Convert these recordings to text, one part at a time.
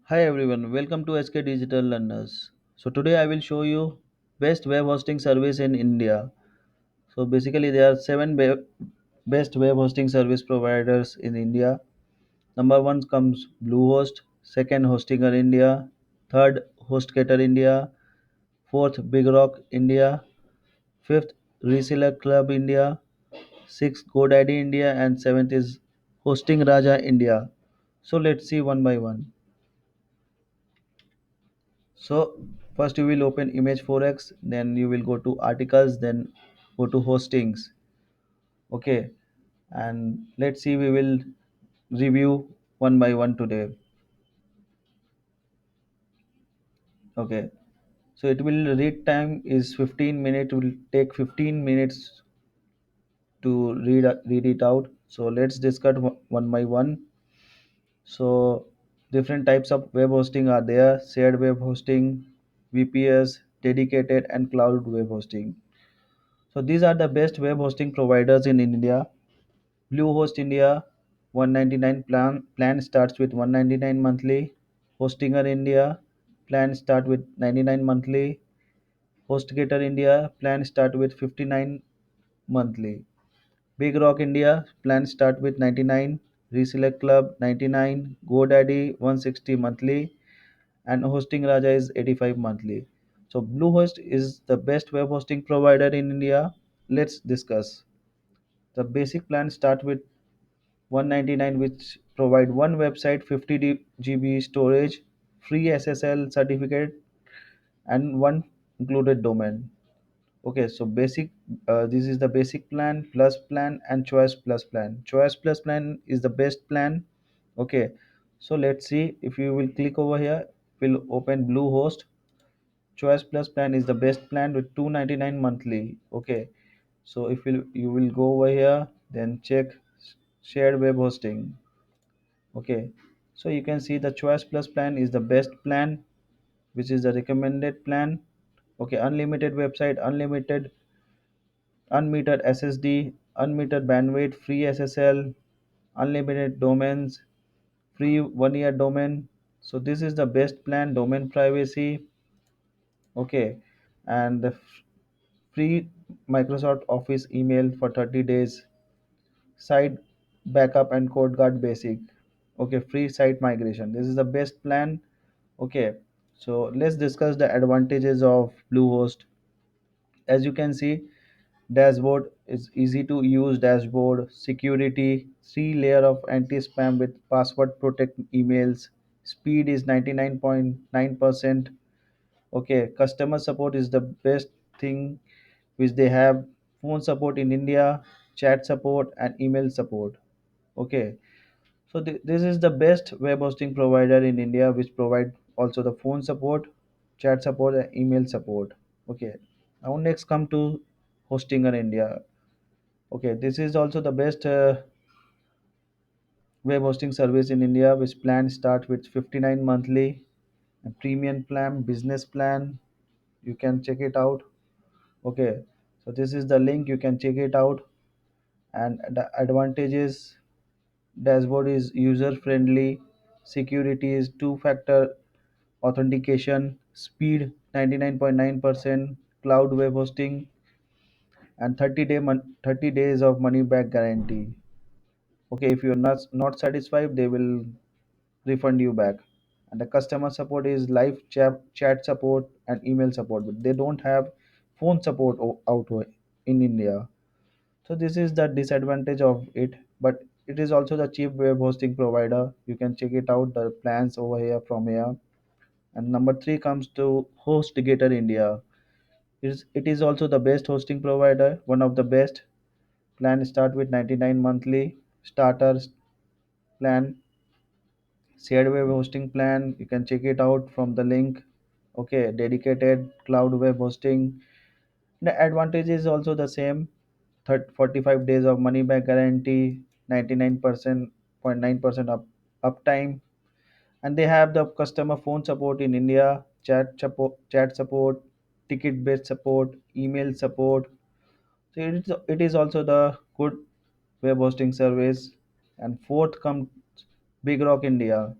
Hi everyone, welcome to SK Digital Learners. So today I will show you best web hosting service in India. So basically there are best web hosting service providers in India. Number 1 comes Bluehost, second Hostinger India, third HostGator India, fourth BigRock India, fifth Reseller Club India, sixth GoDaddy India and seventh is Hosting Raja India. So let's see one by one. So first you will open image 4x, then you will go to articles, then go to hostings. Okay, and let's see, we will review one by one today. Okay, so it will read time is 15 minutes, will take 15 minutes to read it out. So let's discuss one by one. So different types of web hosting are there: shared web hosting, VPS, dedicated, and cloud web hosting. So these are the best web hosting providers in India. Bluehost India 199 plan starts with 199 monthly. Hostinger India plan start with 99 monthly. HostGator India plan start with 59 monthly. Big Rock India plan start with 99. Reselect Club 99. GoDaddy 160 monthly, and Hosting Raja is 85 monthly. So Bluehost is the best web hosting provider in India. Let's discuss. The basic plan start with 199, which provide one website, 50 GB storage, free SSL certificate, and one included domain. Okay, so basic, this is the basic plan, plus plan, and choice plus plan. Choice plus plan is the best plan. Okay, so let's see, if you will click over here, we'll open Bluehost. Choice plus plan is the best plan with 299 monthly. Okay, so if you will go over here, then check shared web hosting. Okay, so you can see the choice plus plan is the best plan, which is the recommended plan. Okay, unlimited website, unlimited unmetered ssd, unmetered bandwidth, free ssl, unlimited domains, free 1 year domain. So this is the best plan. Domain privacy. Okay, and the free Microsoft Office email for 30 days, site backup and code guard basic. Okay, free site migration, this is the best plan. Okay, so let's discuss the advantages of Bluehost. As you can see, dashboard is easy to use dashboard, security, three layer of anti-spam with password protect emails, speed is 99.9%. Okay, customer support is the best thing which they have: phone support in India, chat support, and email support. Okay, so this is the best web hosting provider in India, which provide also the phone support, chat support, and email support. Okay, now next come to Hostinger India. Okay, this is also the best web hosting service in India, which plan start with 59 monthly, and premium plan, business plan. You can check it out. Okay, so this is the link. You can check it out. And the advantages: dashboard is user friendly, security is two-factor authentication, speed 99.9%, cloud web hosting, and 30 days of money back guarantee. Okay, if you're not satisfied, they will refund you back. And the customer support is live chat support and email support, but they don't have phone support in India. So this is the disadvantage of it, but it is also the cheap web hosting provider. You can check it out, the plans over here from here. And number three comes to HostGator India. It is also the best hosting provider, one of the best. Plan start with 99 monthly. Starter plan, shared web hosting plan. You can check it out from the link. Okay, dedicated cloud web hosting. The advantage is also the same: 45 days of money back guarantee, 99% 0.9% uptime, and they have the customer phone support in India, chat support, ticket based support, email support. So it is also the good web hosting service. And fourth comes Big Rock India.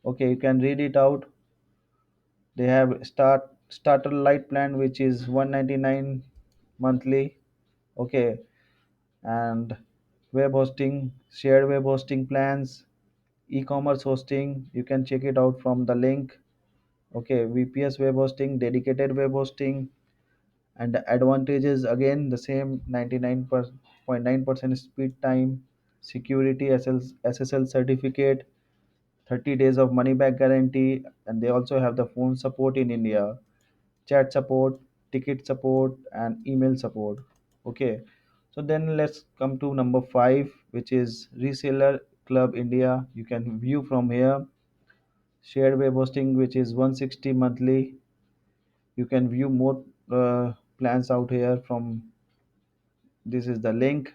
Okay, you can read it out. They have starter light plan which is 199 monthly. Okay, and web hosting, shared web hosting plans, e-commerce hosting. You can check it out from the link. Okay, VPS web hosting, dedicated web hosting, and the advantages again the same 99.9% speed time, security SSL certificate, 30 days of money back guarantee, and they also have the phone support in India, chat support, ticket support, and email support. Okay, so then let's come to number 5, which is Reseller Club India. You can view from here. Shared web hosting, which is 160 monthly. You can view more plans out here from this is the link.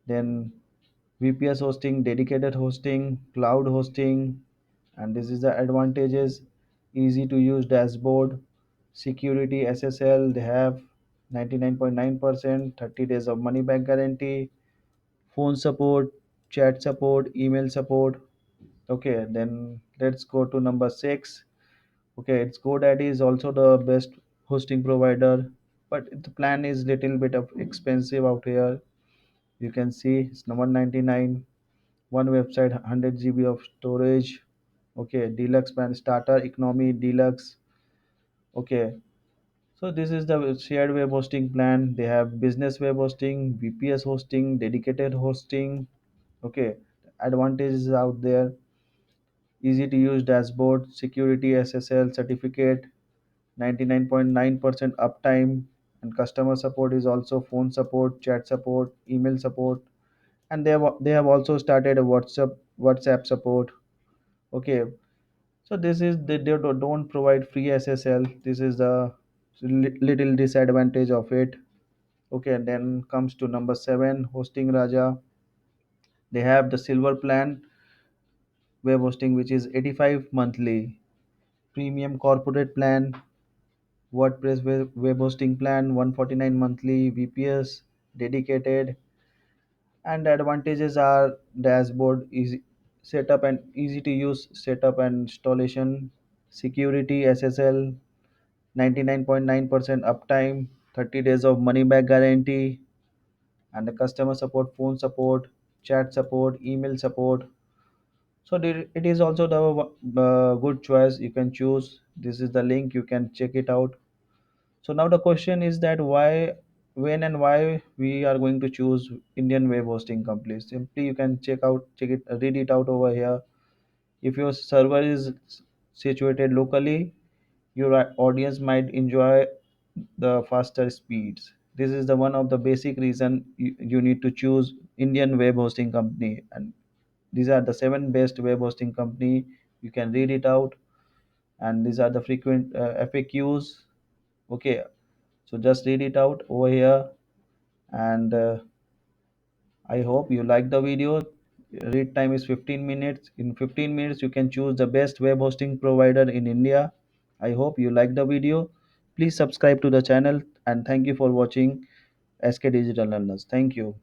Then VPS hosting, dedicated hosting, cloud hosting, and this is the advantages. Easy to use dashboard, security SSL. They have 99.9%, 30 days of money back guarantee, phone support, chat support, email support. Okay, then let's go to number 6. Okay, it's GoDaddy is also the best hosting provider, but the plan is little bit of expensive out here. You can see it's number 199, one website, 100 GB of storage. Okay, deluxe plan, starter, economy, deluxe. Okay, so this is the shared web hosting plan. They have business web hosting, VPS hosting, dedicated hosting. Okay, advantages out there: easy to use dashboard, security SSL certificate, 99.9% uptime, and customer support is also phone support, chat support, email support, and they have also started a WhatsApp support. Okay, so this is they don't provide free SSL. This is the little disadvantage of it. Okay, and then comes to number 7, Hosting Raja. They have the silver plan web hosting which is 85 monthly, premium corporate plan, WordPress web hosting plan 149 monthly, VPS dedicated, and the advantages are dashboard, easy setup and easy to use setup and installation, security SSL, 99.9% uptime, 30 days of money back guarantee, and the customer support, phone support, chat support, email support. So it is also the good choice you can choose. This is the link, you can check it out. So now the question is that why, when and why we are going to choose Indian web hosting companies. Simply you can check it, read it out over here. If your server is situated locally, your audience might enjoy the faster speeds. This is the one of the basic reason you need to choose Indian web hosting company, and these are the 7 best web hosting company. You can read it out, and these are the frequent FAQs. Okay, so just read it out over here, and I hope you like the video. Read time is 15 minutes. In 15 minutes, you can choose the best web hosting provider in India. I hope you like the video. Please subscribe to the channel, and thank you for watching SK Digital Learners. Thank you.